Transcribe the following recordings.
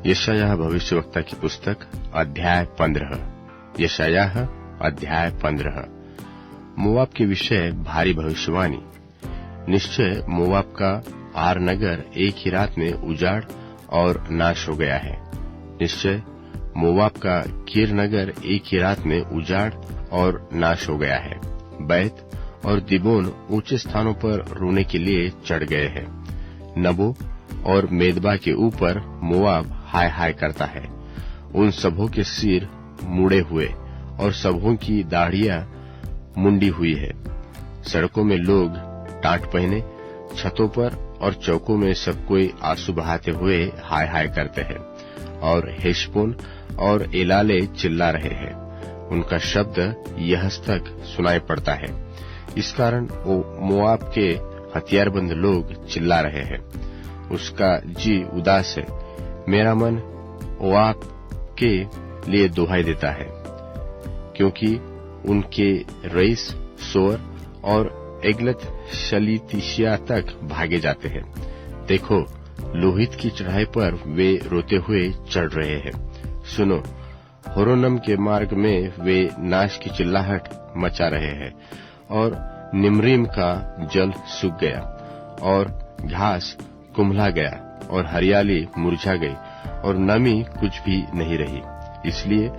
यशायाह भविष्यवक्ता की पुस्तक अध्याय 15। यशायाह अध्याय 15। मोआब के विषय भारी भविष्यवाणी। निश्चय मोआब का आर नगर एक ही रात में उजाड़ और नाश हो गया है। निश्चय मोआब का कीर नगर एक ही रात में उजाड़ और नाश हो गया है। बैत और दिबोन ऊंचे स्थानों पर रोने के लिए चढ़ गए हैं। नबो और मेदबा के ऊपर मोआब हाय हाय करता है। उन सबों के सिर मुड़े हुए और सबों की दाढ़ियां मुंडी हुई है। सड़कों में लोग टाट पहने, छतों पर और चौकों में सब कोई आंसू बहाते हुए हाय हाय करते हैं। और हेशबोन और एलाले चिल्ला रहे हैं। उनका शब्द यहस तक सुनाई पड़ता है। इस कारण वो मोआब के हथियारबंद लोग चिल्ला रहे हैं। उसका जी उदास है। मेरा मन मोआब के लिए दुहाई देता है, क्योंकि उनके रईस सोर और एगलत शलीतिशिया तक भागे जाते हैं। देखो, लोहित की चढ़ाई पर वे रोते हुए चढ़ रहे हैं। सुनो, होरोनम के मार्ग में वे नाश की चिल्लाहट मचा रहे हैं। और निम्रीम का जल सूख गया और घास कुम्हला गया और हरियाली मुरझा गई और नमी कुछ भी नहीं रही। इसलिए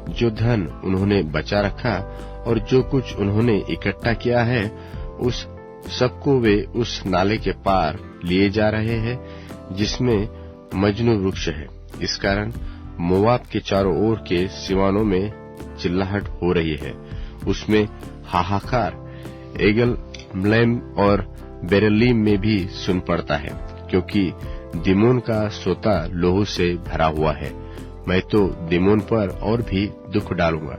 जो धन उन्होंने बचा रखा और जो कुछ उन्होंने इकट्ठा किया है, उस सबको वे उस नाले के पार लिए जा रहे हैं जिसमें मजनू वृक्ष है। इस कारण मोआब के चारों ओर के सिवानों में चिल्लाहट हो रही है। उसमें हाहाकार एगल मलैम और बेरेलीम में भी सुन पड़ता है, क्योंकि दिमोन का सोता लोहू से भरा हुआ है। मैं तो दिमोन पर और भी दुख डालूंगा।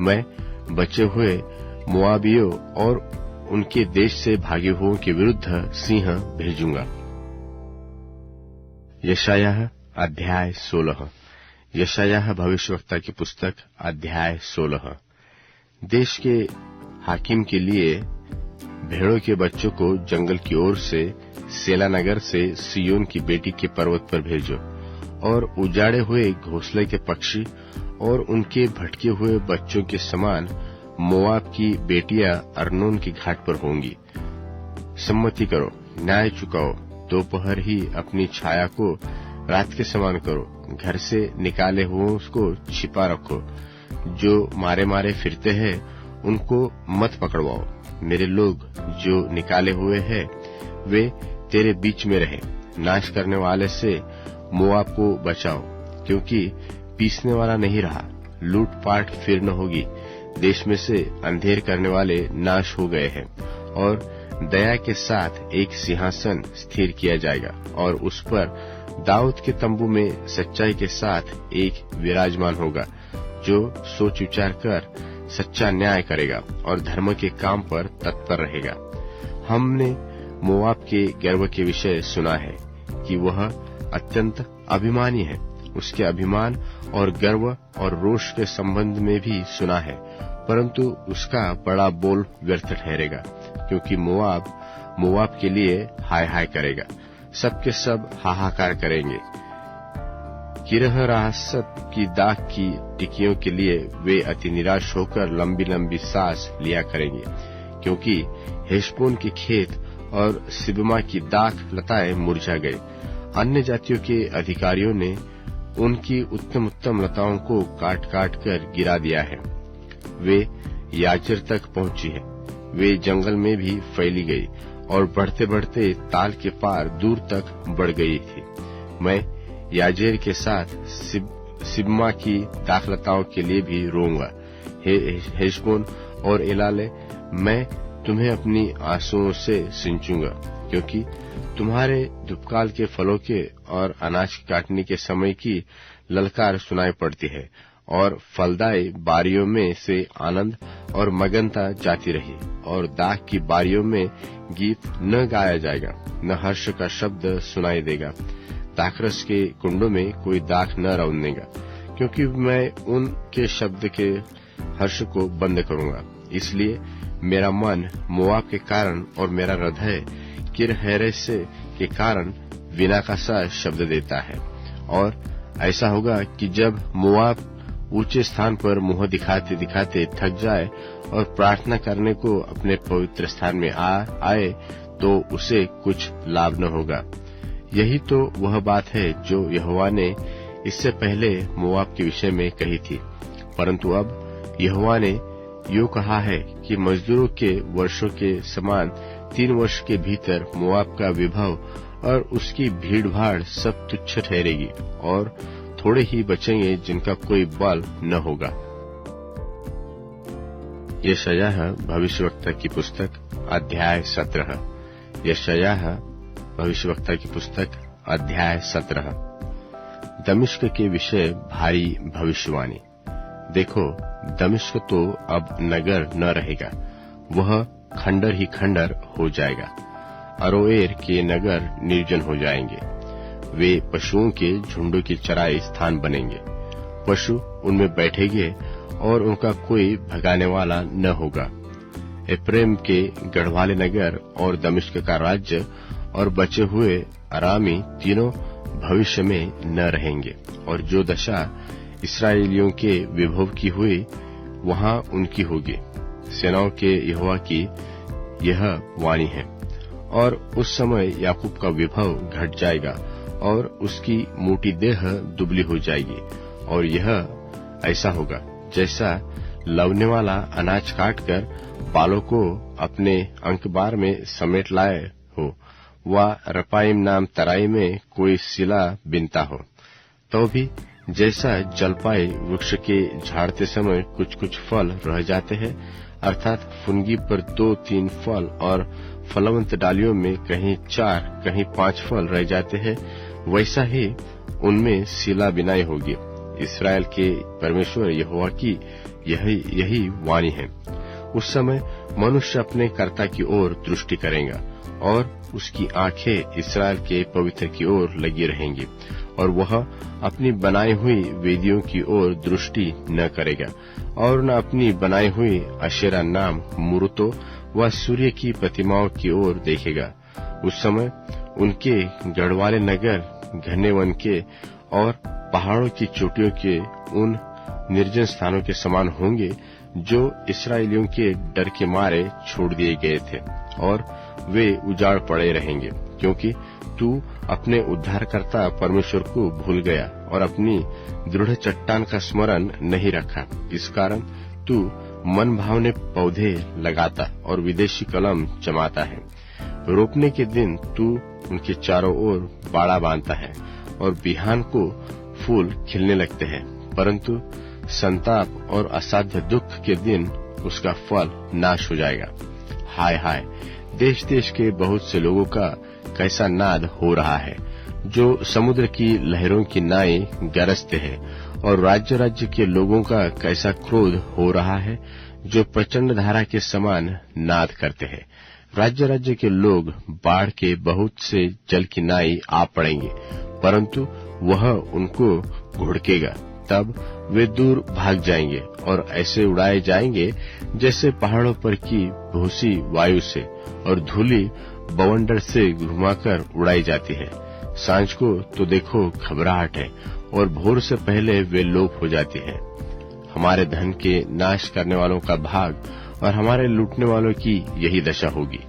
मैं बचे हुए मोआबियों और उनके देश से भागे हुओं के विरुद्ध सिंह भेजूंगा। यशायाह अध्याय 16। यशायाह भविष्यवक्ता की पुस्तक अध्याय 16। देश के हाकिम के लिए भेड़ों के बच्चों को जंगल की ओर से सेला नगर से सियोन की बेटी के पर्वत पर भेजो। और उजाड़े हुए घोंसले के पक्षी और उनके भटके हुए बच्चों के समान मोआब की बेटियां अर्नोन की घाट पर होंगी। सम्मति करो, न्याय चुकाओ। दोपहर ही अपनी छाया को रात के समान करो। घर से निकाले हुओं को छिपा रखो। जो मारे मारे फिरते हैं उनको मत पकड़वाओ। मेरे लोग जो निकाले हुए हैं वे तेरे बीच में रहे। नाश करने वाले से मोआब को बचाओ, क्योंकि पीसने वाला नहीं रहा। लूटपाट फिर न होगी। देश में से अंधेर करने वाले नाश हो गए हैं। और दया के साथ एक सिंहासन स्थिर किया जाएगा और उस पर दाऊद के तंबू में सच्चाई के साथ एक विराजमान होगा, जो सोच विचार कर सच्चा न्याय करेगा और धर्म के काम पर तत्पर रहेगा। हमने मोआब के गर्व के विषय सुना है कि वह अत्यंत अभिमानी है। उसके अभिमान और गर्व और रोष के संबंध में भी सुना है, परंतु उसका बड़ा बोल व्यर्थ ठहरेगा, क्योंकि मोआब के लिए हाय हाय करेगा। सबके सब हाहाकार करेंगे। किरहरासत की दाख की टिकियों के लिए वे अति निराश होकर लंबी लंबी सांस लिया करेंगे, क्योंकि हेशबोन के खेत और सिबमा की दाख लताएं मुरझा गई। अन्य जातियों के अधिकारियों ने उनकी उत्तम उत्तम लताओं को काट काट कर गिरा दिया है। वे याजेर तक पहुंची है। वे जंगल में भी फैली गई और बढ़ते बढ़ते ताल के पार दूर तक बढ़ गई थी। मैं याजेर के साथ सिबमा की दाखलताओं के लिए भी रोऊंगा। हे हेशबोन और एलाले, मैं तुम्हें अपनी आंसुओं से सिंचूंगा, क्योंकि तुम्हारे धूपकाल के फलों के और अनाज काटने के समय की ललकार सुनाई पड़ती है। और फलदायी बारियों में से आनंद और मगनता जाती रही। और दाख की बारियों में गीत न गाया जाएगा, न हर्ष का शब्द सुनाई देगा। दाखरस के कुंडों में कोई दाख न रौंदेगा, क्योंकि मैं उनके शब्द के हर्ष को बंद करूंगा। इसलिए मेरा मन मोआब के कारण और मेरा हृदय किरहेरेस के कारण वीणा का सा शब्द देता है। और ऐसा होगा कि जब मोआब ऊंचे स्थान पर मुंह दिखाते दिखाते थक जाए और प्रार्थना करने को अपने पवित्र स्थान में आए तो उसे कुछ लाभ न होगा। यही तो वह बात है जो यहोवा ने इससे पहले मोआब के विषय में कही थी। परंतु अब यहोवा ने यूं कहा है कि मजदूरों के वर्षों के समान 3 वर्ष के भीतर मोआब का विभव और उसकी भीड़ भाड़ सब तुच्छ ठहरेगी और थोड़े ही बचेंगे जिनका कोई बल न होगा। यशायाह भविष्यवक्ता की पुस्तक अध्याय 17। यशायाह भविष्यवक्ता की पुस्तक अध्याय 17। दमिश्क के विषय भारी भविष्यवाणी। देखो, दमिश्क तो अब नगर न रहेगा, वह खंडर ही खंडर हो जाएगा। अरोएर के नगर निर्जन हो जाएंगे, वे पशुओं के झुंडों की चराई स्थान बनेंगे। पशु उनमें बैठेंगे और उनका कोई भगाने वाला न होगा। एफ्रेम के गढ़वाले नगर और दमिश्क का राज्य और बचे हुए अरामी तीनों भविष्य में न रहेंगे। और जो दशा इस्राएलियों के विभव की हुई वहां उनकी होगी। सेनाओं के यहोवा की यह वाणी है। और उस समय याकूब का विभव घट जाएगा और उसकी मोटी देह दुबली हो जाएगी। और यह ऐसा होगा जैसा लवने वाला अनाज काटकर बालों को अपने अंकबार में समेट लाए हो, व रपाइम नाम तराई में कोई सिला बिनता हो। तो भी जैसा जलपाई वृक्ष के झाड़ते समय कुछ कुछ फल रह जाते हैं, अर्थात फुनगी पर 2-3 फल और फलवंत डालियों में कहीं 4 कहीं 5 फल रह जाते हैं, वैसा ही उनमें सिला बिनाई होगी। इस्राएल के परमेश्वर यहोवा की यही वाणी है। उस समय मनुष्य अपने कर्ता की ओर दृष्टि करेगा और उसकी आंखें इस्राएल के पवित्र की ओर लगी रहेंगी, और वह अपनी बनाई हुई वेदियों की ओर दृष्टि न करेगा और न अपनी बनाई हुई अशेरा नाम मूर्तों व सूर्य की प्रतिमाओं की ओर देखेगा। उस समय उनके गढ़वाले नगर घने वन के और पहाड़ों की चोटियों के उन निर्जन स्थानों के समान होंगे जो इस्राएलियों के डर के मारे छोड़ दिए गए थे, और वे उजाड़ पड़े रहेंगे, क्योंकि तू अपने उद्धारकर्ता परमेश्वर को भूल गया और अपनी दृढ़ चट्टान का स्मरण नहीं रखा। इस कारण तू मन भावने पौधे लगाता और विदेशी कलम जमाता है। रोपने के दिन तू उनके चारों ओर बाड़ा बांधता है और बिहान को फूल खिलने लगते हैं, परंतु संताप और असाध्य दुख के दिन उसका फल नाश हो जाएगा। हाय हाय, देश देश के बहुत से लोगों का कैसा नाद हो रहा है, जो समुद्र की लहरों की नाई गरजते हैं, और राज्य राज्य के लोगों का कैसा क्रोध हो रहा है, जो प्रचंड धारा के समान नाद करते हैं। राज्य राज्य के लोग बाढ़ के बहुत से जल की नाई आ पड़ेंगे, परंतु वह उनको घुड़केगा। तब वे दूर भाग जाएंगे और ऐसे उड़ाए जाएंगे जैसे पहाड़ों पर की भूसी वायु से और धूली बवंडर से घुमाकर उड़ाई जाती है। सांझ को तो देखो घबराहट है और भोर से पहले वे लोप हो जाती है। हमारे धन के नाश करने वालों का भाग और हमारे लूटने वालों की यही दशा होगी।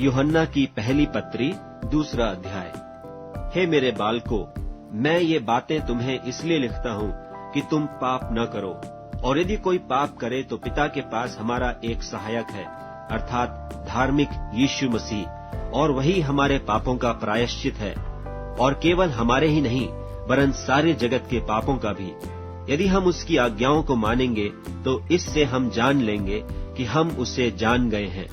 यूहन्ना की पहली पत्री 2 अध्याय। हे मेरे बालकों, मैं ये बातें तुम्हें इसलिए लिखता हूँ कि तुम पाप न करो, और यदि कोई पाप करे तो पिता के पास हमारा एक सहायक है, अर्थात धार्मिक यीशु मसीह, और वही हमारे पापों का प्रायश्चित है, और केवल हमारे ही नहीं वरन सारे जगत के पापों का भी। यदि हम उसकी आज्ञाओं को मानेंगे तो इससे हम जान लेंगे कि हम उसे जान गए हैं।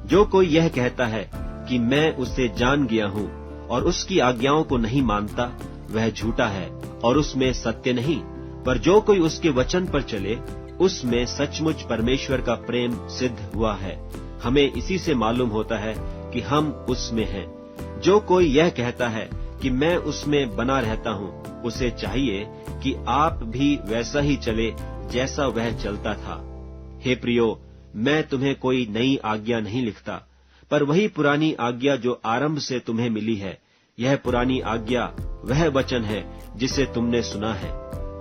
जो कोई यह कहता है कि मैं उसे जान गया हूँ और उसकी आज्ञाओं को नहीं मानता, वह झूठा है और उसमें सत्य नहीं। पर जो कोई उसके वचन पर चले, उसमें सचमुच परमेश्वर का प्रेम सिद्ध हुआ है। हमें इसी से मालूम होता है कि हम उसमें हैं। जो कोई यह कहता है कि मैं उसमें बना रहता हूँ, उसे चाहिए कि आप भी वैसा ही चले जैसा वह चलता था। हे प्रियो, मैं तुम्हें कोई नई आज्ञा नहीं लिखता, पर वही पुरानी आज्ञा जो आरंभ से तुम्हें मिली है, यह पुरानी आज्ञा वह वचन है जिसे तुमने सुना है।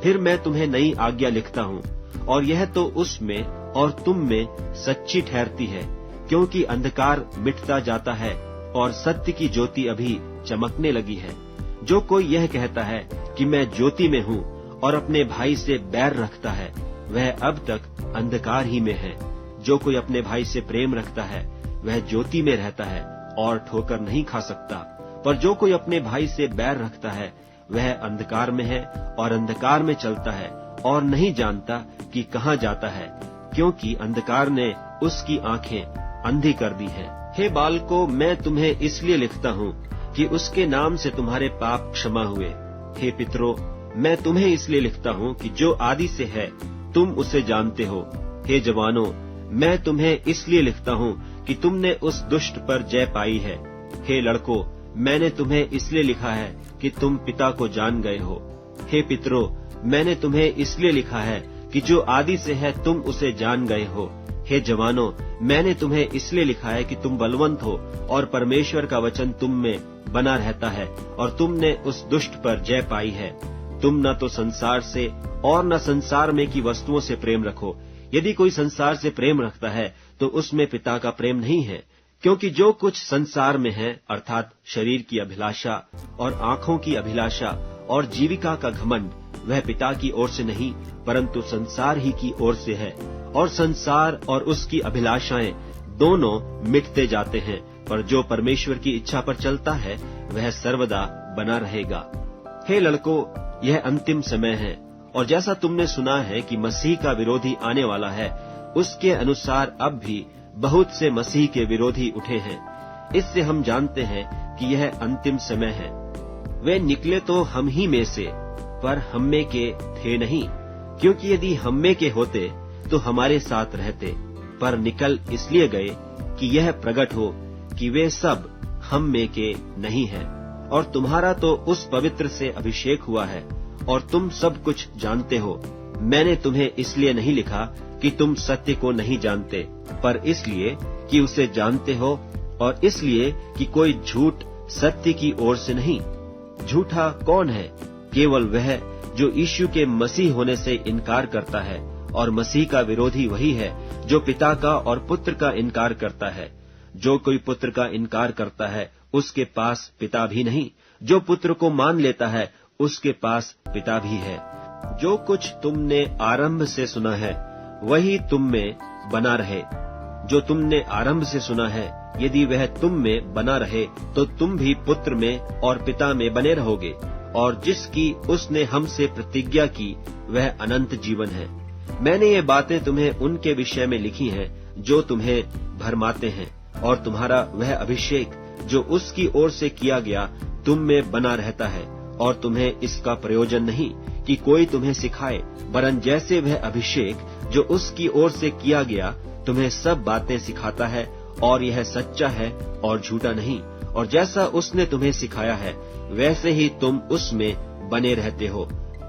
फिर मैं तुम्हें नई आज्ञा लिखता हूँ, और यह तो उसमें और तुम में सच्ची ठहरती है, क्योंकि अंधकार मिटता जाता है और सत्य की ज्योति अभी चमकने लगी है। जो कोई यह कहता है कि मैं ज्योति में हूँ और अपने भाई से बैर रखता है, वह अब तक अंधकार ही में है। जो कोई अपने भाई से प्रेम रखता है, वह ज्योति में रहता है और ठोकर नहीं खा सकता। पर जो कोई अपने भाई से बैर रखता है, वह अंधकार में है और अंधकार में चलता है और नहीं जानता कि कहाँ जाता है, क्योंकि अंधकार ने उसकी आंखें अंधी कर दी हैं। हे बालकों, मैं तुम्हें इसलिए लिखता हूँ कि उसके नाम से तुम्हारे पाप क्षमा हुए। हे पितरों, मैं तुम्हें इसलिए लिखता हूँ कि जो आदि से है तुम उसे जानते हो। हे जवानों, मैं तुम्हें इसलिए लिखता हूँ कि तुमने उस दुष्ट पर जय पाई है। हे लड़कों, मैंने तुम्हें इसलिए लिखा है कि तुम पिता को जान गए हो। हे पितरों, मैंने तुम्हें इसलिए लिखा है कि जो आदि से है तुम उसे जान गए हो। हे जवानों, मैंने तुम्हें इसलिए लिखा है कि तुम बलवंत हो और परमेश्वर का वचन तुम में बना रहता है और तुमने उस दुष्ट पर जय पाई है। तुम न तो संसार से और न संसार में की वस्तुओं से प्रेम रखो। यदि कोई संसार से प्रेम रखता है तो उसमें पिता का प्रेम नहीं है, क्योंकि जो कुछ संसार में है, अर्थात शरीर की अभिलाषा और आंखों की अभिलाषा और जीविका का घमंड, वह पिता की ओर से नहीं परंतु संसार ही की ओर से है। और संसार और उसकी अभिलाषाएं दोनों मिटते जाते हैं, पर जो परमेश्वर की इच्छा पर चलता है वह सर्वदा बना रहेगा। हे लड़कों, यह अंतिम समय है, और जैसा तुमने सुना है कि मसीह का विरोधी आने वाला है, उसके अनुसार अब भी बहुत से मसीह के विरोधी उठे हैं। इससे हम जानते हैं कि यह अंतिम समय है। वे निकले तो हम ही में से, पर हम में के थे नहीं, क्योंकि यदि हम में के होते तो हमारे साथ रहते, पर निकल इसलिए गए कि यह प्रकट हो कि वे सब हम में के नहीं हैं। और तुम्हारा तो उस पवित्र से अभिषेक हुआ है और तुम सब कुछ जानते हो। मैंने तुम्हें इसलिए नहीं लिखा कि तुम सत्य को नहीं जानते, पर इसलिए कि उसे जानते हो, और इसलिए कि कोई झूठ सत्य की ओर से नहीं। झूठा कौन है? केवल वह जो यीशु के मसीह होने से इनकार करता है, और मसीह का विरोधी वही है जो पिता का और पुत्र का इनकार करता है। जो कोई पुत्र का इनकार करता है, उसके पास पिता भी नहीं। जो पुत्र को मान लेता है, उसके पास पिता भी है। जो कुछ तुमने आरंभ से सुना है वही तुम में बना रहे। जो तुमने आरंभ से सुना है, यदि वह तुम में बना रहे तो तुम भी पुत्र में और पिता में बने रहोगे। और जिसकी उसने हमसे प्रतिज्ञा की वह अनंत जीवन है। मैंने ये बातें तुम्हें उनके विषय में लिखी हैं जो तुम्हें भरमाते हैं, और तुम्हारा वह अभिषेक जो उसकी ओर से किया गया तुम में बना रहता है। और तुम्हें इसका प्रयोजन नहीं कि कोई तुम्हें सिखाए, वरन जैसे वह अभिषेक जो उसकी ओर से किया गया तुम्हें सब बातें सिखाता है, और यह सच्चा है और झूठा नहीं। और जैसा उसने तुम्हें सिखाया है वैसे ही तुम उसमें बने रहते हो।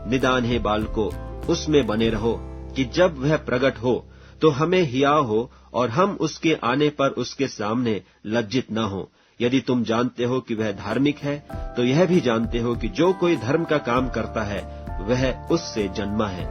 निदान है बालकों, उसमें बने रहो कि जब वह प्रकट हो तो हमें हियाव हो और हम उसके आने पर उसके सामने लज्जित न हो। यदि तुम जानते हो कि वह धार्मिक है, तो यह भी जानते हो कि जो कोई धर्म का काम करता है वह उससे जन्मा है।